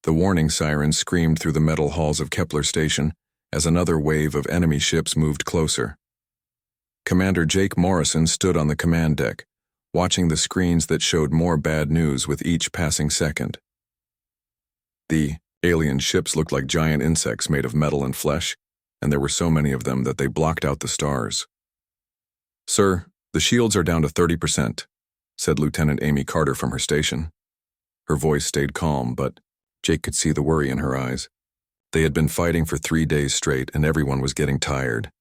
The warning sirens screamed through the metal halls of Kepler Station as another wave of enemy ships moved closer. Commander Jake Morrison stood on the command deck, watching the screens that showed more bad news with each passing second. The alien ships looked like giant insects made of metal and flesh, and there were so many of them that they blocked out the stars. "Sir, the shields are down to 30%, said Lieutenant Amy Carter from her station. Her voice stayed calm, but Jake could see the worry in her eyes. They had been fighting for 3 days straight, and everyone was getting tired.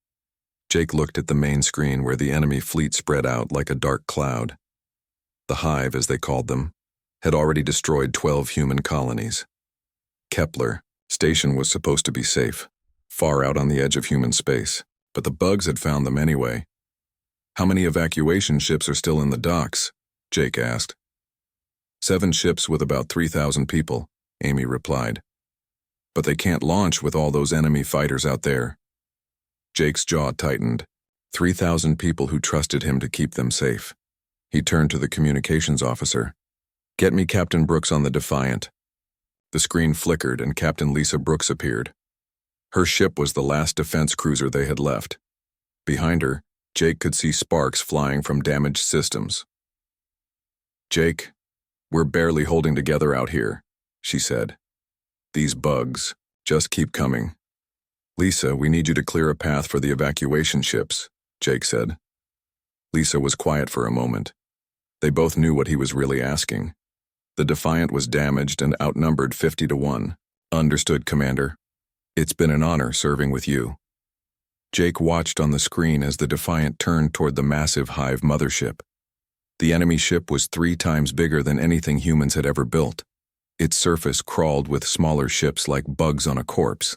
Jake looked at the main screen where the enemy fleet spread out like a dark cloud. The Hive, as they called them, had already destroyed 12 human colonies. Kepler Station was supposed to be safe, far out on the edge of human space, but the bugs had found them anyway. "How many evacuation ships are still in the docks?" Jake asked. 7 ships with about 3,000 people, Amy replied. "But they can't launch with all those enemy fighters out there." Jake's jaw tightened. 3,000 people who trusted him to keep them safe. He turned to the communications officer. "Get me Captain Brooks on the Defiant." The screen flickered and Captain Lisa Brooks appeared. Her ship was the last defense cruiser they had left. Behind her, Jake could see sparks flying from damaged systems. "Jake, we're barely holding together out here," she said. "These bugs just keep coming." "Lisa, we need you to clear a path for the evacuation ships," Jake said. Lisa was quiet for a moment. They both knew what he was really asking. The Defiant was damaged and outnumbered 50 to 1. "Understood, Commander. It's been an honor serving with you." Jake watched on the screen as the Defiant turned toward the massive Hive mothership. The enemy ship was 3 times bigger than anything humans had ever built. Its surface crawled with smaller ships like bugs on a corpse.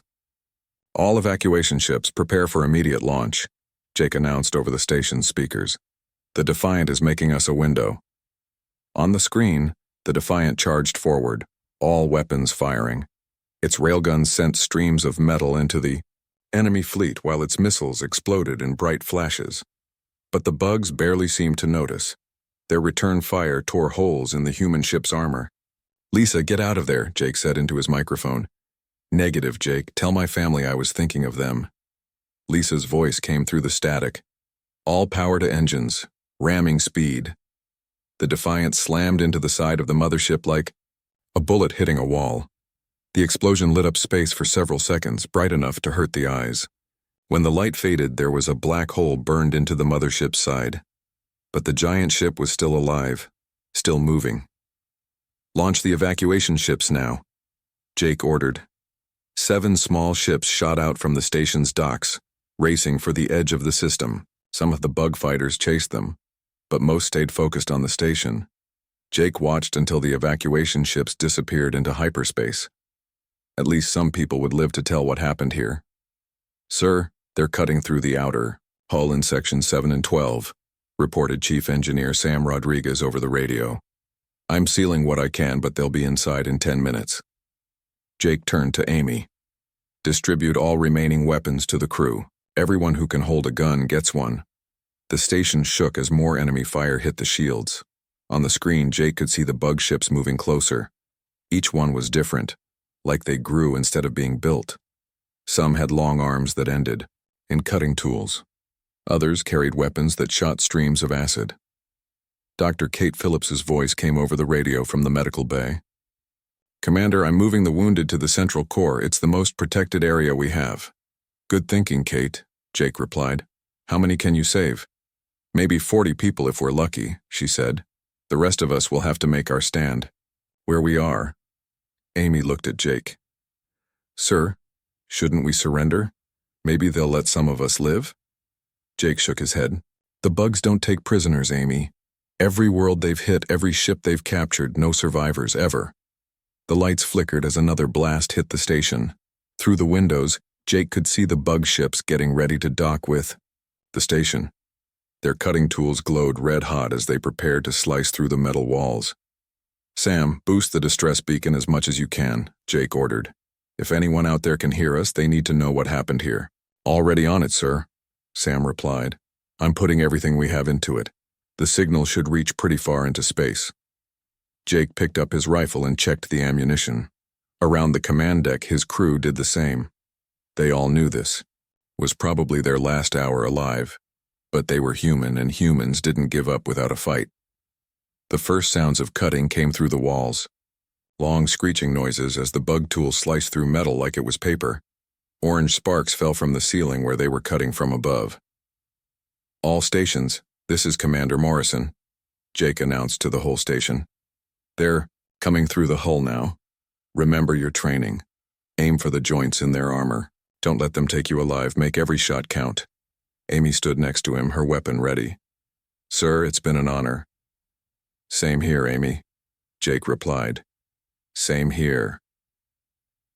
"All evacuation ships prepare for immediate launch," Jake announced over the station's speakers. "The Defiant is making us a window." On the screen, the Defiant charged forward, all weapons firing. Its railguns sent streams of metal into the enemy fleet while its missiles exploded in bright flashes. But the bugs barely seemed to notice. Their return fire tore holes in the human ship's armor. "Lisa, get out of there," Jake said into his microphone. "Negative, Jake. Tell my family I was thinking of them." Lisa's voice came through the static. "All power to engines. Ramming speed." The Defiant slammed into the side of the mothership like a bullet hitting a wall. The explosion lit up space for several seconds, bright enough to hurt the eyes. When the light faded, there was a black hole burned into the mothership's side. But the giant ship was still alive, still moving. "Launch the evacuation ships now," Jake ordered. 7 small ships shot out from the station's docks, racing for the edge of the system. Some of the bug fighters chased them, but most stayed focused on the station. Jake watched until the evacuation ships disappeared into hyperspace. At least some people would live to tell what happened here. "Sir, they're cutting through the outer hull in Section 7 and 12, reported Chief Engineer Sam Rodriguez over the radio. "I'm sealing what I can, but they'll be inside in 10 minutes. Jake turned to Amy. "Distribute all remaining weapons to the crew. Everyone who can hold a gun gets one." The station shook as more enemy fire hit the shields. On the screen, Jake could see the bug ships moving closer. Each one was different, like they grew instead of being built. Some had long arms that ended in cutting tools. Others carried weapons that shot streams of acid. Dr. Kate Phillips's voice came over the radio from the medical bay. "Commander, I'm moving the wounded to the central core. It's the most protected area we have." "Good thinking, Kate," Jake replied. "How many can you save?" "Maybe 40 people if we're lucky," she said. "The rest of us will have to make our stand. Where we are." Amy looked at Jake. "Sir, shouldn't we surrender? Maybe they'll let some of us live?" Jake shook his head. "The bugs don't take prisoners, Amy. Every world they've hit, every ship they've captured, no survivors, ever." The lights flickered as another blast hit the station. Through the windows, Jake could see the bug ships getting ready to dock with the station. Their cutting tools glowed red-hot as they prepared to slice through the metal walls. "Sam, boost the distress beacon as much as you can," Jake ordered. "If anyone out there can hear us, they need to know what happened here." "Already on it, sir," Sam replied. "I'm putting everything we have into it. The signal should reach pretty far into space." Jake picked up his rifle and checked the ammunition. Around the command deck, his crew did the same. They all knew this. It was probably their last hour alive, but they were human, and humans didn't give up without a fight. The first sounds of cutting came through the walls. Long screeching noises as the bug tool sliced through metal like it was paper. Orange sparks fell from the ceiling where they were cutting from above. "All stations, this is Commander Morrison," Jake announced to the whole station. "They're coming through the hull now. Remember your training. Aim for the joints in their armor. Don't let them take you alive. Make every shot count." Amy stood next to him, her weapon ready. "Sir, it's been an honor." "Same here, Amy," Jake replied. "Same here."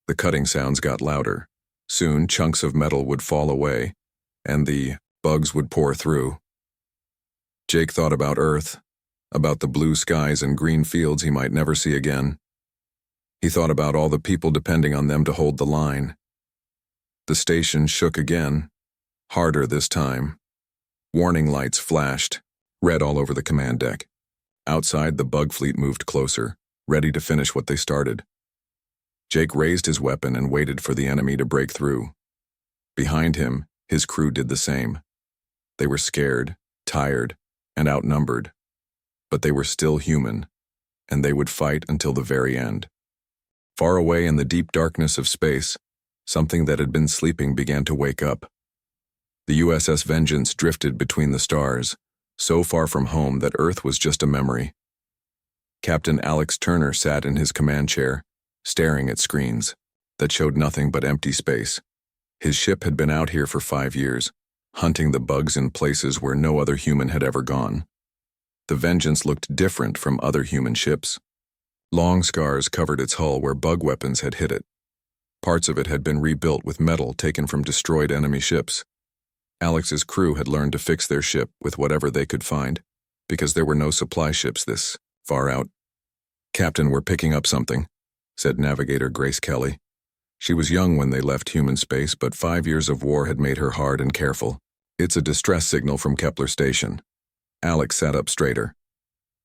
The cutting sounds got louder. Soon, chunks of metal would fall away, and the bugs would pour through. Jake thought about Earth, about the blue skies and green fields he might never see again. He thought about all the people depending on them to hold the line. The station shook again, harder this time. Warning lights flashed, red all over the command deck. Outside, the bug fleet moved closer, ready to finish what they started. Jake raised his weapon and waited for the enemy to break through. Behind him, his crew did the same. They were scared, tired, and outnumbered. But they were still human, and they would fight until the very end. Far away in the deep darkness of space, something that had been sleeping began to wake up. The USS Vengeance drifted between the stars, so far from home that Earth was just a memory. Captain Alex Turner sat in his command chair, staring at screens that showed nothing but empty space. His ship had been out here for 5 years, hunting the bugs in places where no other human had ever gone. The Vengeance looked different from other human ships. Long scars covered its hull where bug weapons had hit it. Parts of it had been rebuilt with metal taken from destroyed enemy ships. Alex's crew had learned to fix their ship with whatever they could find, because there were no supply ships this far out. "Captain, we're picking up something," said Navigator Grace Kelly. She was young when they left human space, but 5 years of war had made her hard and careful. "It's a distress signal from Kepler Station." Alex sat up straighter.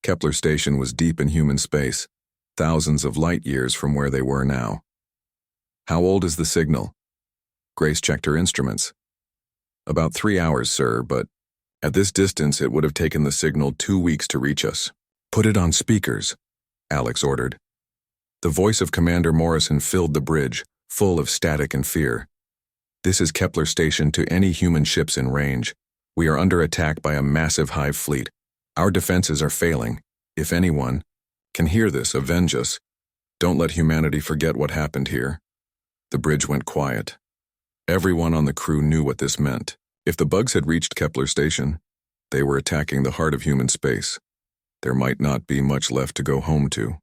Kepler Station was deep in human space, thousands of light years from where they were now. "How old is the signal?" Grace checked her instruments. "About 3 hours, sir, but at this distance it would have taken the signal 2 weeks to reach us." "Put it on speakers," Alex ordered. The voice of Commander Morrison filled the bridge, full of static and fear. "This is Kepler Station to any human ships in range. We are under attack by a massive hive fleet. Our defenses are failing. If anyone can hear this, avenge us. Don't let humanity forget what happened here." The bridge went quiet. Everyone on the crew knew what this meant. If the bugs had reached Kepler Station, they were attacking the heart of human space. There might not be much left to go home to.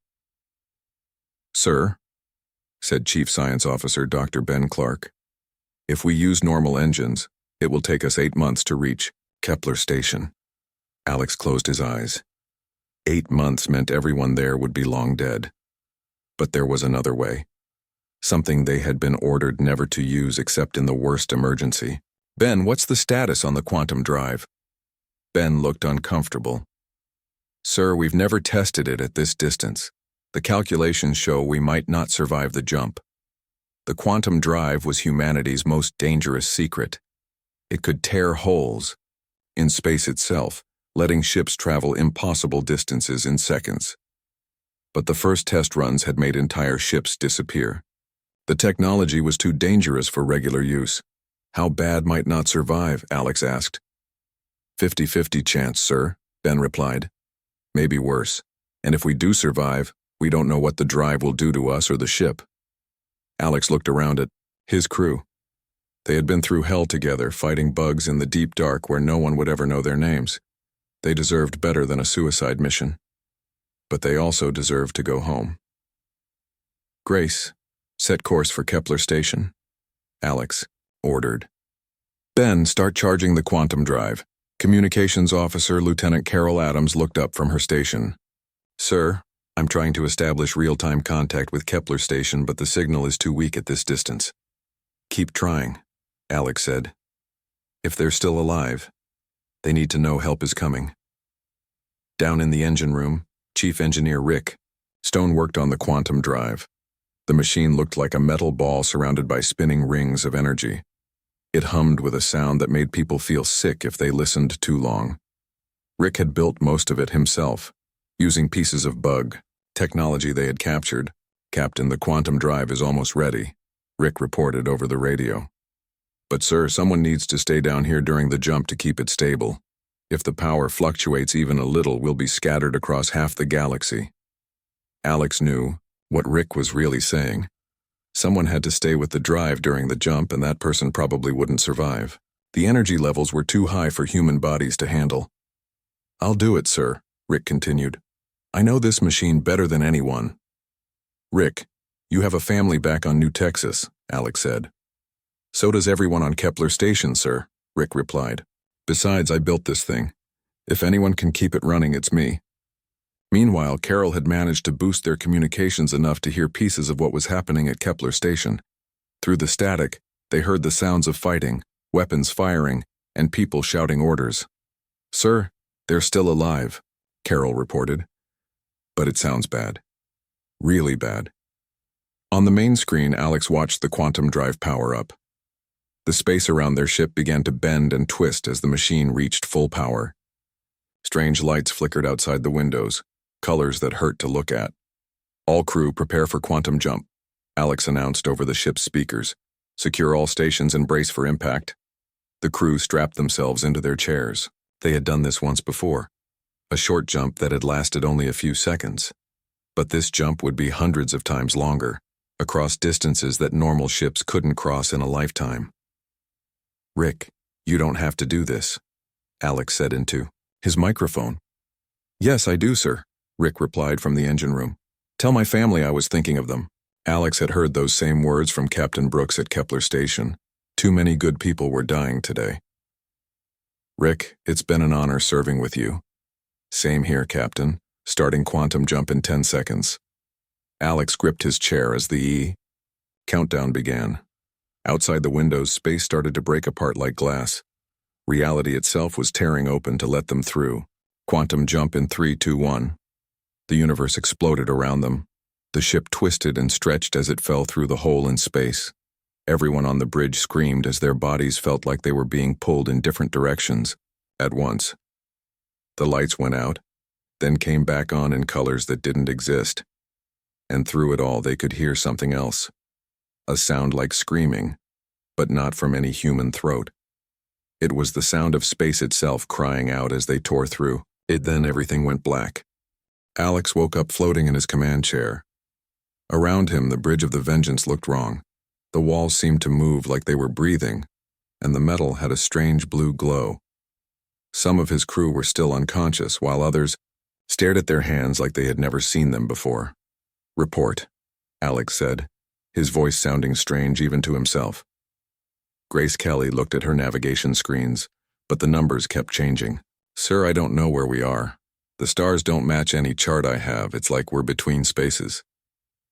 "Sir," said Chief Science Officer Dr. Ben Clark, "if we use normal engines, it will take us 8 months to reach Kepler Station." Alex closed his eyes. 8 months meant everyone there would be long dead. But there was another way. Something they had been ordered never to use except in the worst emergency. "Ben, what's the status on the quantum drive?" Ben looked uncomfortable. "Sir, we've never tested it at this distance. The calculations show we might not survive the jump. The quantum drive was humanity's most dangerous secret. It could tear holes in space itself, letting ships travel impossible distances in seconds. But the first test runs had made entire ships disappear. The technology was too dangerous for regular use. How bad might not survive? Alex asked. 50-50 chance, sir, Ben replied. Maybe worse. And if we do survive, we don't know what the drive will do to us or the ship. Alex looked around at his crew. They had been through hell together, fighting bugs in the deep dark where no one would ever know their names. They deserved better than a suicide mission. But they also deserved to go home. Grace, set course for Kepler Station. Alex ordered. Ben, start charging the quantum drive. Communications Officer Lieutenant Carol Adams looked up from her station. Sir, I'm trying to establish real-time contact with Kepler Station, but the signal is too weak at this distance. Keep trying, Alex said. If they're still alive, they need to know help is coming. Down in the engine room, Chief Engineer Rick Stone worked on the quantum drive. The machine looked like a metal ball surrounded by spinning rings of energy. It hummed with a sound that made people feel sick if they listened too long. Rick had built most of it himself, using pieces of bug technology they had captured. "Captain, the quantum drive is almost ready," Rick reported over the radio. "But sir, someone needs to stay down here during the jump to keep it stable. If the power fluctuates even a little, we'll be scattered across half the galaxy." Alex knew what Rick was really saying. Someone had to stay with the drive during the jump, and that person probably wouldn't survive. The energy levels were too high for human bodies to handle. "I'll do it, sir," Rick continued. "I know this machine better than anyone." "Rick, you have a family back on New Texas," Alex said. "So does everyone on Kepler Station, sir," Rick replied. "Besides, I built this thing. If anyone can keep it running, it's me." Meanwhile, Carol had managed to boost their communications enough to hear pieces of what was happening at Kepler Station. Through the static, they heard the sounds of fighting, weapons firing, and people shouting orders. "Sir, they're still alive," Carol reported. "But it sounds bad. Really bad." On the main screen, Alex watched the quantum drive power up. The space around their ship began to bend and twist as the machine reached full power. Strange lights flickered outside the windows, colors that hurt to look at. "All crew prepare for quantum jump," Alex announced over the ship's speakers. "Secure all stations and brace for impact." The crew strapped themselves into their chairs. They had done this once before, a short jump that had lasted only a few seconds. But this jump would be hundreds of times longer, across distances that normal ships couldn't cross in a lifetime. "Rick, you don't have to do this," Alex said into his microphone. "Yes, I do, sir," Rick replied from the engine room. "Tell my family I was thinking of them." Alex had heard those same words from Captain Brooks at Kepler Station. Too many good people were dying today. "Rick, it's been an honor serving with you." "Same here, Captain. Starting quantum jump in 10 seconds. Alex gripped his chair as the countdown began. Outside the windows, space started to break apart like glass. Reality itself was tearing open to let them through. Quantum jump in 3, 2, 1. The universe exploded around them. The ship twisted and stretched as it fell through the hole in space. Everyone on the bridge screamed as their bodies felt like they were being pulled in different directions at once. The lights went out, then came back on in colors that didn't exist. And through it all, they could hear something else. A sound like screaming, but not from any human throat. It was the sound of space itself crying out as they tore through. Then everything went black. Alex woke up floating in his command chair. Around him, the bridge of the Vengeance looked wrong. The walls seemed to move like they were breathing, and the metal had a strange blue glow. Some of his crew were still unconscious, while others stared at their hands like they had never seen them before. "Report," Alex said, his voice sounding strange even to himself. Grace Kelly looked at her navigation screens, but the numbers kept changing. "Sir, I don't know where we are. The stars don't match any chart I have. It's like we're between spaces."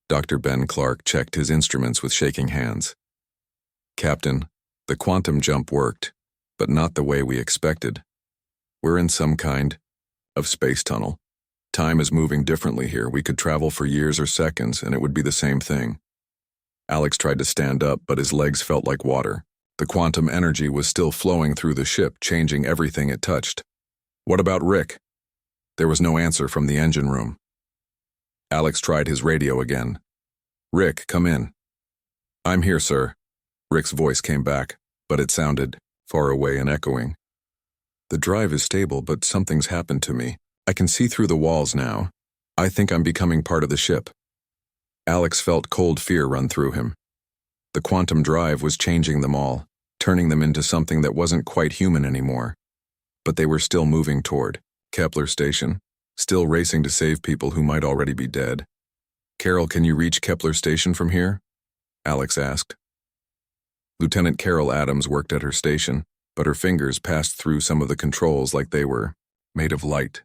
Dr. Ben Clark checked his instruments with shaking hands. "Captain, the quantum jump worked, but not the way we expected. We're in some kind of space tunnel. Time is moving differently here. We could travel for years or seconds, and it would be the same thing." Alex tried to stand up, but his legs felt like water. The quantum energy was still flowing through the ship, changing everything it touched. "What about Rick?" There was no answer from the engine room. Alex tried his radio again. "Rick, come in." "I'm here, sir." Rick's voice came back, but it sounded far away and echoing. "The drive is stable, but something's happened to me. I can see through the walls now. I think I'm becoming part of the ship." Alex felt cold fear run through him. The quantum drive was changing them all, turning them into something that wasn't quite human anymore. But they were still moving toward Kepler Station, still racing to save people who might already be dead. "Carol, can you reach Kepler Station from here?" Alex asked. Lieutenant Carol Adams worked at her station, but her fingers passed through some of the controls like they were made of light.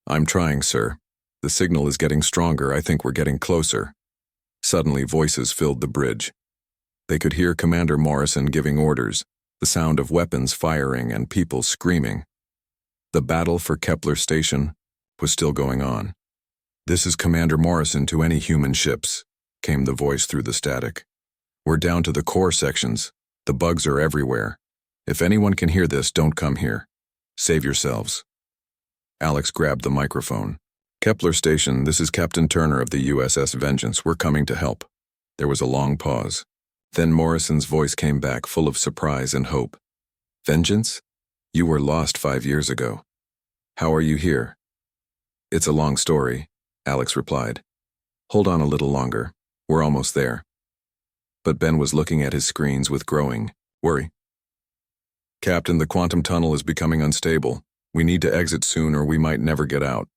"I'm trying, sir. The signal is getting stronger. I think we're getting closer." Suddenly, voices filled the bridge. They could hear Commander Morrison giving orders, the sound of weapons firing and people screaming. The battle for Kepler Station was still going on. "This is Commander Morrison to any human ships. came the voice through the static. "We're down to the core sections. The bugs are everywhere. If anyone can hear this, don't come here. Save yourselves." Alex grabbed the microphone. "Kepler Station, this is Captain Turner of the USS Vengeance. We're coming to help." There was a long pause. Then Morrison's voice came back, full of surprise and hope. "Vengeance? You were lost 5 years ago. How are you here?" "It's a long story," Alex replied. "Hold on a little longer. We're almost there." But Ben was looking at his screens with growing worry. "Captain, the quantum tunnel is becoming unstable. We need to exit soon or we might never get out."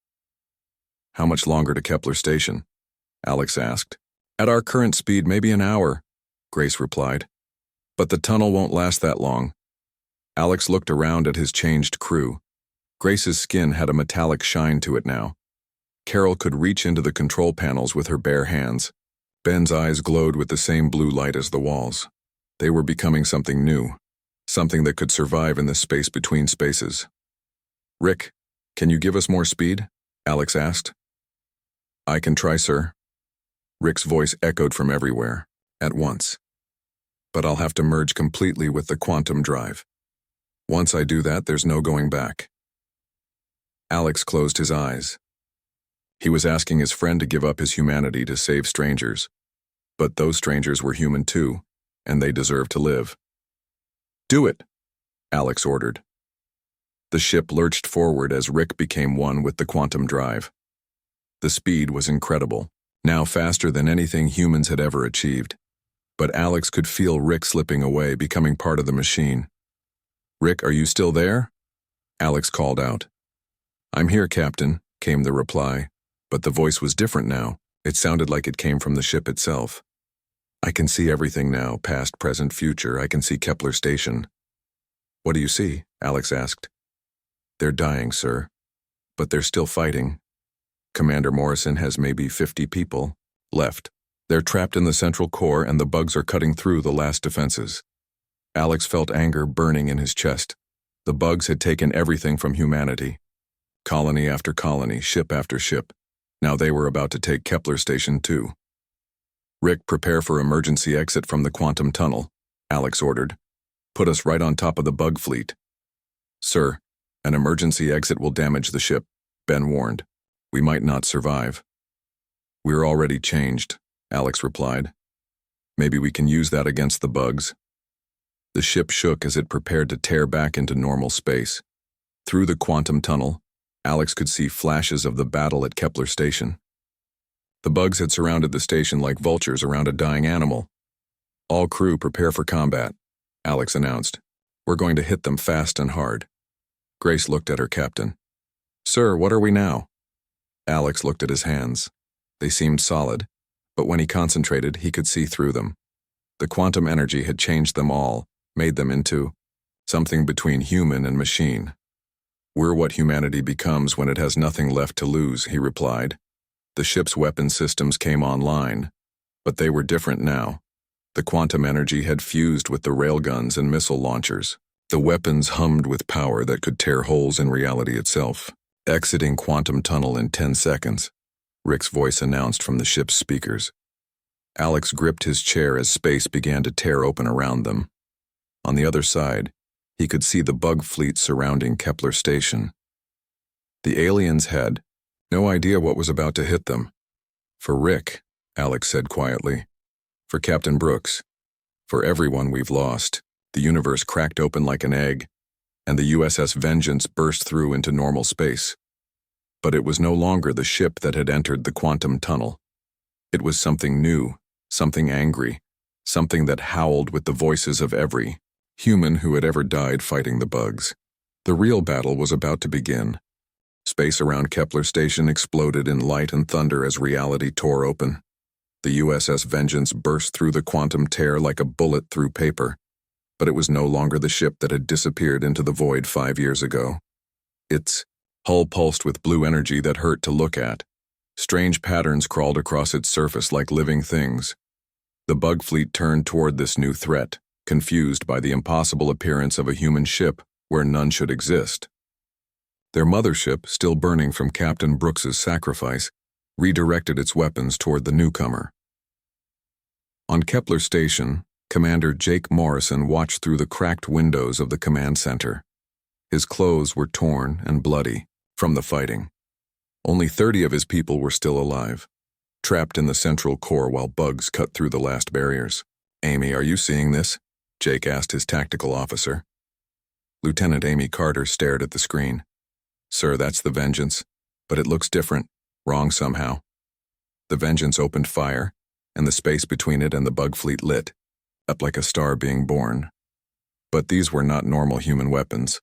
"How much longer to Kepler Station?" Alex asked. "At our current speed, maybe an hour," Grace replied. "But the tunnel won't last that long." Alex looked around at his changed crew. Grace's skin had a metallic shine to it now. Carol could reach into the control panels with her bare hands. Ben's eyes glowed with the same blue light as the walls. They were becoming something new, something that could survive in the space between spaces. "Rick, can you give us more speed?" Alex asked. "I can try, sir." Rick's voice echoed from everywhere, at once. "But I'll have to merge completely with the quantum drive. Once I do that, there's no going back." Alex closed his eyes. He was asking his friend to give up his humanity to save strangers. But those strangers were human too, and they deserved to live. "Do it," Alex ordered. The ship lurched forward as Rick became one with the quantum drive. The speed was incredible, now faster than anything humans had ever achieved. But Alex could feel Rick slipping away, becoming part of the machine. "Rick, are you still there?" Alex called out. "I'm here, Captain," came the reply, but the voice was different now. It sounded like it came from the ship itself. "I can see everything now, past, present, future. I can see Kepler Station." "What do you see?" Alex asked. "They're dying, sir. But they're still fighting. Commander Morrison has maybe 50 people left. They're trapped in the central core and the bugs are cutting through the last defenses." Alex felt anger burning in his chest. The bugs had taken everything from humanity. Colony after colony, ship after ship. Now they were about to take Kepler Station too. "Rick, prepare for emergency exit from the quantum tunnel," Alex ordered. "Put us right on top of the bug fleet." "Sir, an emergency exit will damage the ship," Ben warned. "We might not survive." "We're already changed," Alex replied. "Maybe we can use that against the bugs." The ship shook as it prepared to tear back into normal space. Through the quantum tunnel, Alex could see flashes of the battle at Kepler Station. The bugs had surrounded the station like vultures around a dying animal. "All crew prepare for combat," Alex announced. "We're going to hit them fast and hard." Grace looked at her captain. "Sir, what are we now?" Alex looked at his hands. They seemed solid, but when he concentrated, he could see through them. The quantum energy had changed them all, made them into something between human and machine. "We're what humanity becomes when it has nothing left to lose," he replied. The ship's weapon systems came online, but they were different now. The quantum energy had fused with the railguns and missile launchers. The weapons hummed with power that could tear holes in reality itself. "Exiting quantum tunnel in 10 seconds, Rick's voice announced from the ship's speakers. Alex gripped his chair as space began to tear open around them. On the other side, he could see the bug fleet surrounding Kepler Station. The aliens had no idea what was about to hit them. "For Rick," Alex said quietly. "For Captain Brooks. For everyone we've lost." The universe cracked open like an egg, and the USS Vengeance burst through into normal space. But it was no longer the ship that had entered the quantum tunnel. It was something new, something angry, something that howled with the voices of every human who had ever died fighting the bugs. The real battle was about to begin. Space around Kepler Station exploded in light and thunder as reality tore open. The USS Vengeance burst through the quantum tear like a bullet through paper, but it was no longer the ship that had disappeared into the void 5 years ago. Its hull pulsed with blue energy that hurt to look at. Strange patterns crawled across its surface like living things. The bug fleet turned toward this new threat, confused by the impossible appearance of a human ship where none should exist. Their mothership, still burning from Captain Brooks's sacrifice, redirected its weapons toward the newcomer. On Kepler Station, Commander Jake Morrison watched through the cracked windows of the command center. His clothes were torn and bloody from the fighting. Only 30 of his people were still alive, trapped in the central core while bugs cut through the last barriers. "Amy, are you seeing this?" Jake asked his tactical officer. Lieutenant Amy Carter stared at the screen. "Sir, that's the Vengeance, but it looks different, wrong somehow." The Vengeance opened fire, and the space between it and the bug fleet lit up like a star being born. But these were not normal human weapons.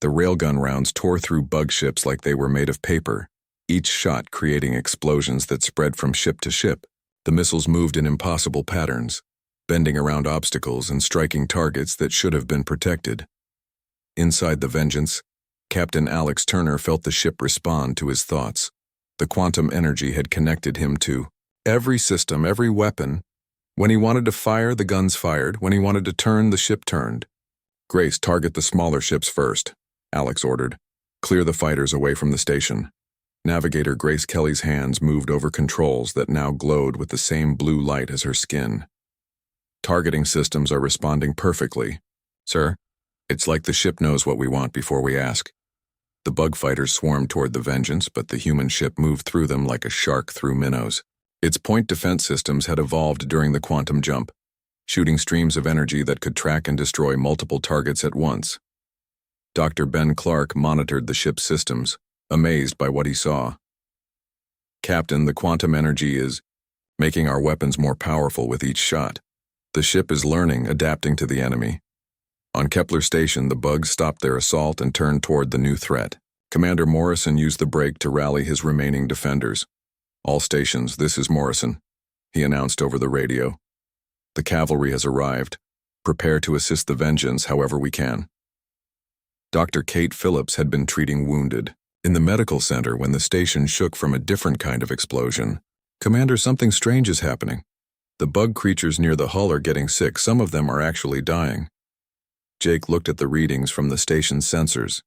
The railgun rounds tore through bug ships like they were made of paper, each shot creating explosions that spread from ship to ship. The missiles moved in impossible patterns, bending around obstacles and striking targets that should have been protected. Inside the Vengeance, Captain Alex Turner felt the ship respond to his thoughts. The quantum energy had connected him to every system, every weapon. When he wanted to fire, the guns fired. When he wanted to turn, the ship turned. "Grace, target the smaller ships first," Alex ordered. "Clear the fighters away from the station." Navigator Grace Kelly's hands moved over controls that now glowed with the same blue light as her skin. "Targeting systems are responding perfectly, sir. It's like the ship knows what we want before we ask." The bug fighters swarmed toward the Vengeance, but the human ship moved through them like a shark through minnows. Its point defense systems had evolved during the quantum jump, shooting streams of energy that could track and destroy multiple targets at once. Dr. Ben Clark monitored the ship's systems, amazed by what he saw. "Captain, the quantum energy is making our weapons more powerful with each shot. The ship is learning, adapting to the enemy." On Kepler Station, the bugs stopped their assault and turned toward the new threat. Commander Morrison used the break to rally his remaining defenders. "All stations, this is Morrison," he announced over the radio. "The cavalry has arrived. Prepare to assist the Vengeance however we can." Dr. Kate Phillips had been treating wounded in the medical center when the station shook from a different kind of explosion. "Commander, something strange is happening. The bug creatures near the hull are getting sick. Some of them are actually dying." Jake looked at the readings from the station's sensors.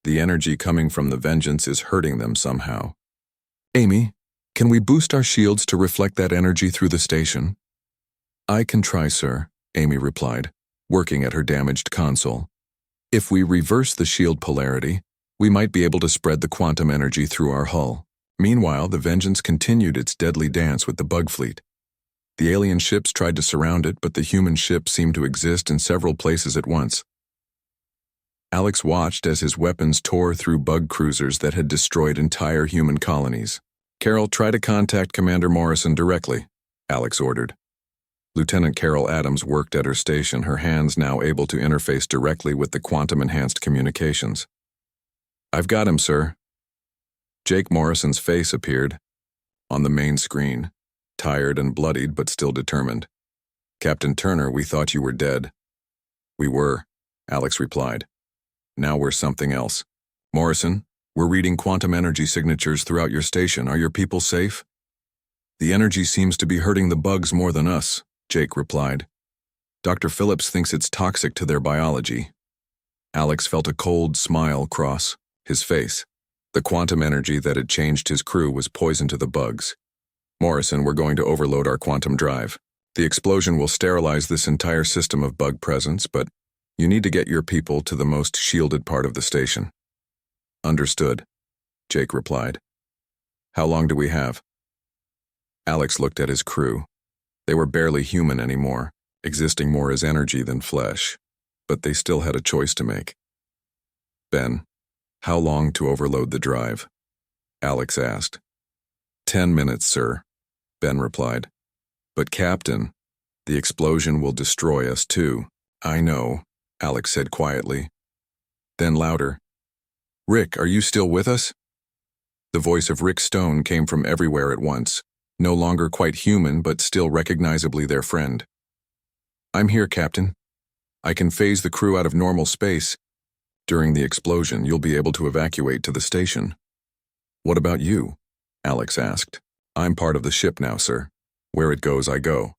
The energy coming from the Vengeance is hurting them somehow. "Amy, can we boost our shields to reflect that energy through the station?" "I can try, sir," Amy replied, working at her damaged console. "If we reverse the shield polarity, we might be able to spread the quantum energy through our hull." Meanwhile, the Vengeance continued its deadly dance with the bug fleet. The alien ships tried to surround it, but the human ship seemed to exist in several places at once. Alex watched as his weapons tore through bug cruisers that had destroyed entire human colonies. "Carol, try to contact Commander Morrison directly," Alex ordered. Lieutenant Carol Adams worked at her station, her hands now able to interface directly with the quantum-enhanced communications. "I've got him, sir." Jake Morrison's face appeared on the main screen, tired and bloodied but still determined. "Captain Turner, we thought you were dead." "We were," Alex replied. "Now we're something else. Morrison, we're reading quantum energy signatures throughout your station. Are your people safe?" "The energy seems to be hurting the bugs more than us," Jake replied. "Dr. Phillips thinks it's toxic to their biology." Alex felt a cold smile cross his face. The quantum energy that had changed his crew was poison to the bugs. "Morrison, we're going to overload our quantum drive. The explosion will sterilize this entire system of bug presence, but you need to get your people to the most shielded part of the station." "Understood," Jake replied. "How long do we have?" Alex looked at his crew. They were barely human anymore, existing more as energy than flesh, but they still had a choice to make. "Ben, how long to overload the drive?" Alex asked. 10 minutes, sir," Ben replied. "But Captain, the explosion will destroy us too." "I know," Alex said quietly. Then louder, "Rick, are you still with us?" The voice of Rick Stone came from everywhere at once, no longer quite human but still recognizably their friend. "I'm here, Captain. I can phase the crew out of normal space. During the explosion, you'll be able to evacuate to the station." "What about you?" Alex asked. "I'm part of the ship now, sir. Where it goes, I go."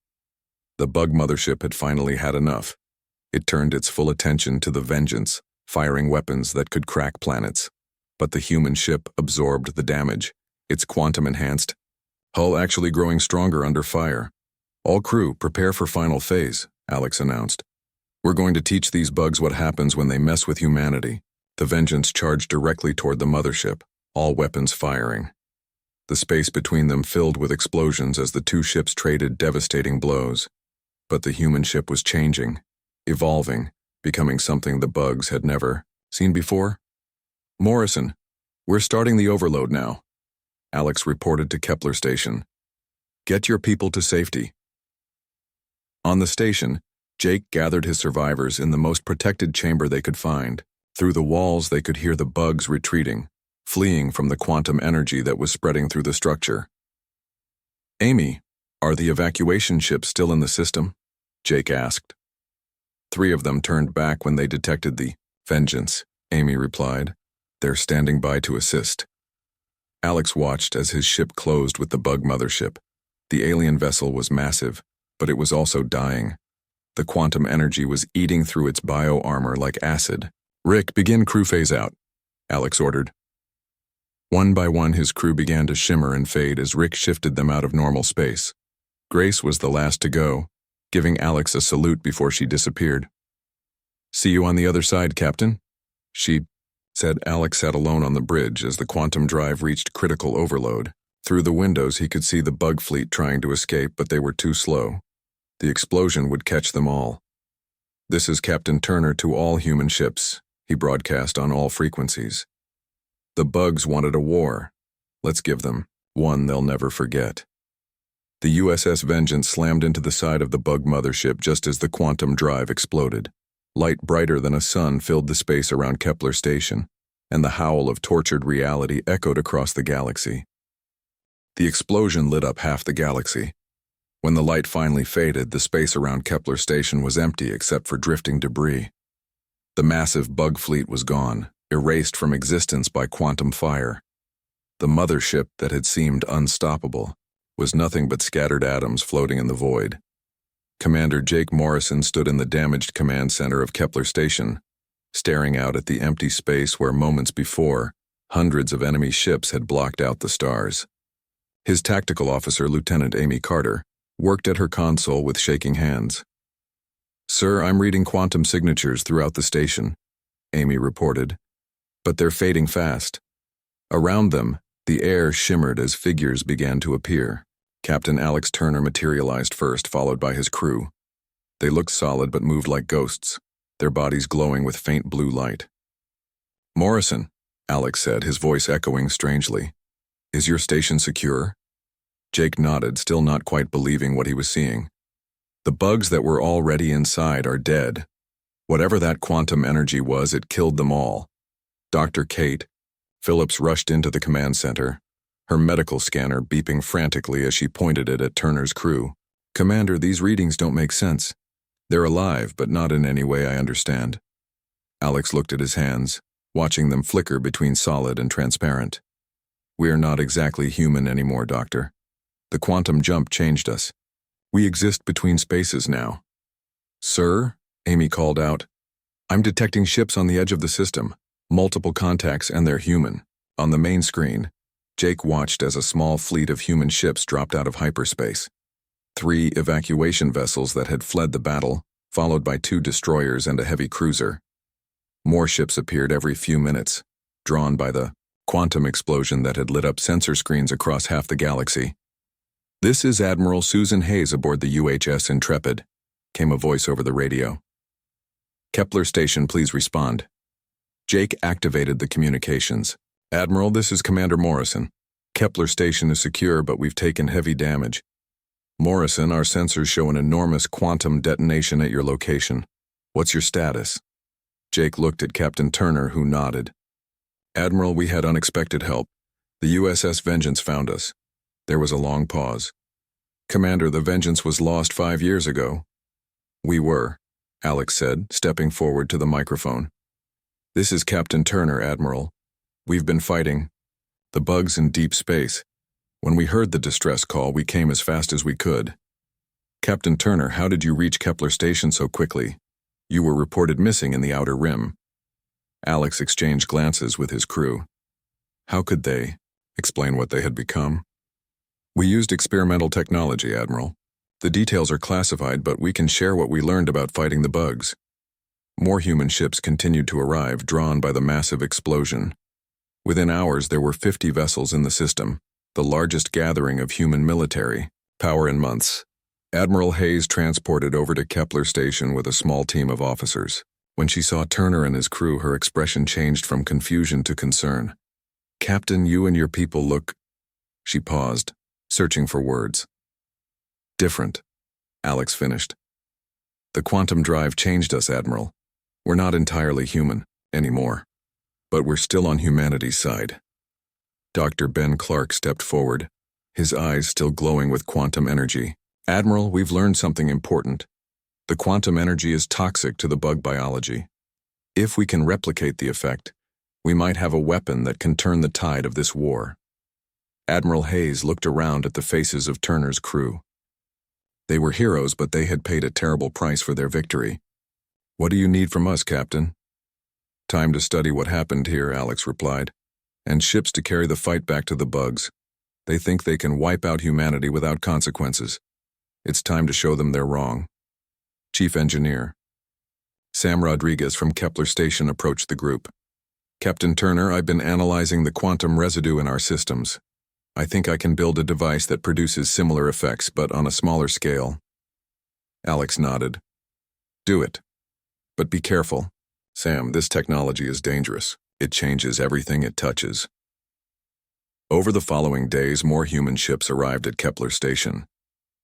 The bug mothership had finally had enough. It turned its full attention to the Vengeance, firing weapons that could crack planets. But the human ship absorbed the damage, its quantum-enhanced hull actually growing stronger under fire. All crew, prepare for final phase, Alex announced. We're going to teach these bugs what happens when they mess with humanity. The Vengeance charged directly toward the mothership, all weapons firing. The space between them filled with explosions as the two ships traded devastating blows. But the human ship was changing, evolving, becoming something the bugs had never seen before. Morrison, we're starting the overload now, Alex reported to Kepler Station. Get your people to safety. On the station, Jake gathered his survivors in the most protected chamber they could find. Through the walls they could hear the bugs retreating, fleeing from the quantum energy that was spreading through the structure. Amy, are the evacuation ships still in the system? Jake asked. 3 of them turned back when they detected the Vengeance, Amy replied. They're standing by to assist. Alex watched as his ship closed with the bug mothership. The alien vessel was massive, but it was also dying. The quantum energy was eating through its bio-armor like acid. Rick, begin crew phase out, Alex ordered. One by one his crew began to shimmer and fade as Rick shifted them out of normal space. Grace was the last to go, giving Alex a salute before she disappeared. See you on the other side, Captain, she said. Alex sat alone on the bridge as the quantum drive reached critical overload. Through the windows he could see the bug fleet trying to escape, but they were too slow. The explosion would catch them all. This is Captain Turner to all human ships, he broadcast on all frequencies. The bugs wanted a war. Let's give them one they'll never forget. The USS Vengeance slammed into the side of the bug mothership just as the quantum drive exploded. Light brighter than a sun filled the space around Kepler Station, and the howl of tortured reality echoed across the galaxy. The explosion lit up half the galaxy. When the light finally faded, the space around Kepler Station was empty except for drifting debris. The massive bug fleet was gone, erased from existence by quantum fire. The mothership that had seemed unstoppable was nothing but scattered atoms floating in the void. Commander Jake Morrison stood in the damaged command center of Kepler Station, staring out at the empty space where moments before, hundreds of enemy ships had blocked out the stars. His tactical officer, Lieutenant Amy Carter, worked at her console with shaking hands. Sir, I'm reading quantum signatures throughout the station, Amy reported, but they're fading fast. Around them, the air shimmered as figures began to appear. Captain Alex Turner materialized first, followed by his crew. They looked solid but moved like ghosts, their bodies glowing with faint blue light. Morrison, Alex said, his voice echoing strangely. Is your station secure? Jake nodded, still not quite believing what he was seeing. The bugs that were already inside are dead. Whatever that quantum energy was, it killed them all. Dr. Kate Phillips rushed into the command center, her medical scanner beeping frantically as she pointed it at Turner's crew. Commander, these readings don't make sense. They're alive, but not in any way I understand. Alex looked at his hands, watching them flicker between solid and transparent. We are not exactly human anymore, Doctor. The quantum jump changed us. We exist between spaces now. Sir, Amy called out, I'm detecting ships on the edge of the system, multiple contacts, and they're human. On the main screen, Jake watched as a small fleet of human ships dropped out of hyperspace. 3 evacuation vessels that had fled the battle, followed by 2 destroyers and a heavy cruiser. More ships appeared every few minutes, drawn by the quantum explosion that had lit up sensor screens across half the galaxy. This is Admiral Susan Hayes aboard the UHS Intrepid, came a voice over the radio. Kepler Station, please respond. Jake activated the communications. Admiral, this is Commander Morrison. Kepler Station is secure, but we've taken heavy damage. Morrison, our sensors show an enormous quantum detonation at your location. What's your status? Jake looked at Captain Turner, who nodded. Admiral, we had unexpected help. The USS Vengeance found us. There was a long pause. Commander, the Vengeance was lost 5 years ago. We were, Alex said, stepping forward to the microphone. This is Captain Turner, Admiral. We've been fighting the bugs in deep space. When we heard the distress call, we came as fast as we could. Captain Turner, how did you reach Kepler Station so quickly? You were reported missing in the Outer Rim. Alex exchanged glances with his crew. How could they explain what they had become? We used experimental technology, Admiral. The details are classified, but we can share what we learned about fighting the bugs. More human ships continued to arrive, drawn by the massive explosion. Within hours, there were 50 vessels in the system, the largest gathering of human military power in months. Admiral Hayes transported over to Kepler Station with a small team of officers. When she saw Turner and his crew, her expression changed from confusion to concern. "Captain, you and your people look—" She paused, searching for words. "Different," Alex finished. "The quantum drive changed us, Admiral. We're not entirely human anymore, but we're still on humanity's side." Dr. Ben Clark stepped forward, his eyes still glowing with quantum energy. "Admiral, we've learned something important. The quantum energy is toxic to the bug biology. If we can replicate the effect, we might have a weapon that can turn the tide of this war." Admiral Hayes looked around at the faces of Turner's crew. They were heroes, but they had paid a terrible price for their victory. "What do you need from us, Captain?" "Time to study what happened here," Alex replied, "and ships to carry the fight back to the bugs. They think they can wipe out humanity without consequences. It's time to show them they're wrong." Chief Engineer Sam Rodriguez from Kepler Station approached the group. "Captain Turner, I've been analyzing the quantum residue in our systems. I think I can build a device that produces similar effects, but on a smaller scale." Alex nodded. "Do it. But be careful. Sam, this technology is dangerous. It changes everything it touches." Over the following days, more human ships arrived at Kepler Station.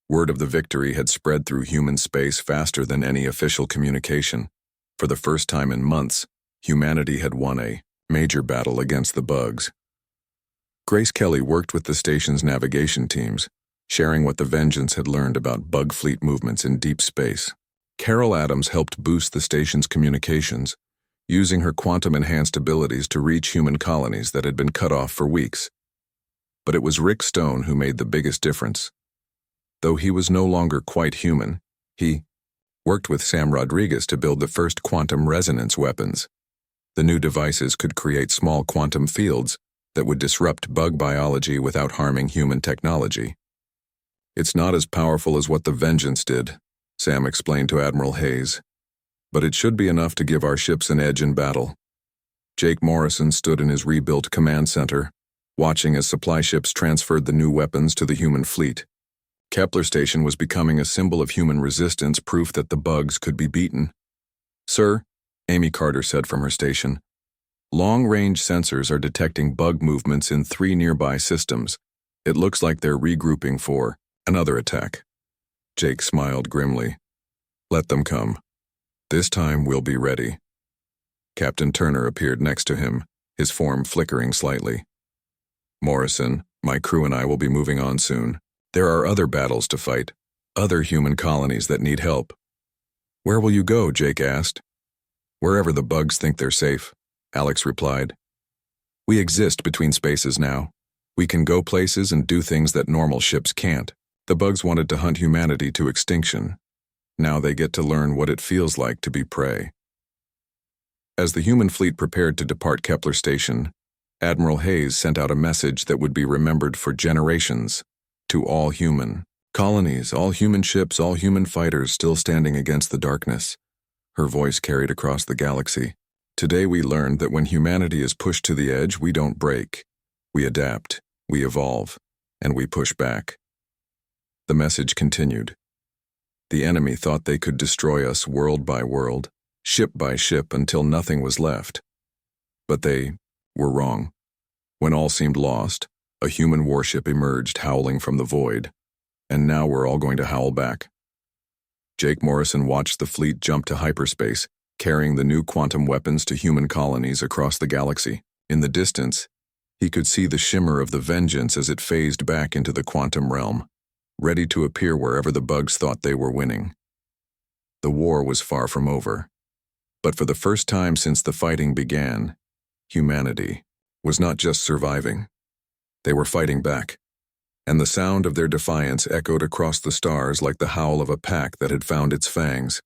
Word of the victory had spread through human space faster than any official communication. For the first time in months, humanity had won a major battle against the bugs. Grace Kelly worked with the station's navigation teams, sharing what the Vengeance had learned about bug fleet movements in deep space. Carol Adams helped boost the station's communications, using her quantum-enhanced abilities to reach human colonies that had been cut off for weeks. But it was Rick Stone who made the biggest difference. Though he was no longer quite human, he worked with Sam Rodriguez to build the first quantum resonance weapons. The new devices could create small quantum fields that would disrupt bug biology without harming human technology. "It's not as powerful as what the Vengeance did," Sam explained to Admiral Hayes, "but it should be enough to give our ships an edge in battle." Jake Morrison stood in his rebuilt command center, watching as supply ships transferred the new weapons to the human fleet. Kepler Station was becoming a symbol of human resistance, proof that the bugs could be beaten. "Sir," Amy Carter said from her station, "long-range sensors are detecting bug movements in 3 nearby systems. It looks like they're regrouping for another attack." Jake smiled grimly. "Let them come. This time we'll be ready." Captain Turner appeared next to him, his form flickering slightly. "Morrison, my crew and I will be moving on soon. There are other battles to fight, other human colonies that need help." "Where will you go?" Jake asked. "Wherever the bugs think they're safe," Alex replied. "We exist between spaces now. We can go places and do things that normal ships can't. The bugs wanted to hunt humanity to extinction. Now they get to learn what it feels like to be prey." As the human fleet prepared to depart Kepler Station, Admiral Hayes sent out a message that would be remembered for generations. To all human colonies, all human ships, all human fighters still standing against the darkness. Her voice carried across the galaxy. "Today we learned that when humanity is pushed to the edge, we don't break. We adapt, we evolve, and we push back." The message continued. The enemy thought they could destroy us world by world, ship by ship, until nothing was left. But they were wrong. When all seemed lost, a human warship emerged, howling from the void. And now we're all going to howl back. Jake Morrison watched the fleet jump to hyperspace, carrying the new quantum weapons to human colonies across the galaxy. In the distance, he could see the shimmer of the Vengeance as it phased back into the quantum realm, ready to appear wherever the bugs thought they were winning. The war was far from over. But for the first time since the fighting began, humanity was not just surviving. They were fighting back, and the sound of their defiance echoed across the stars like the howl of a pack that had found its fangs.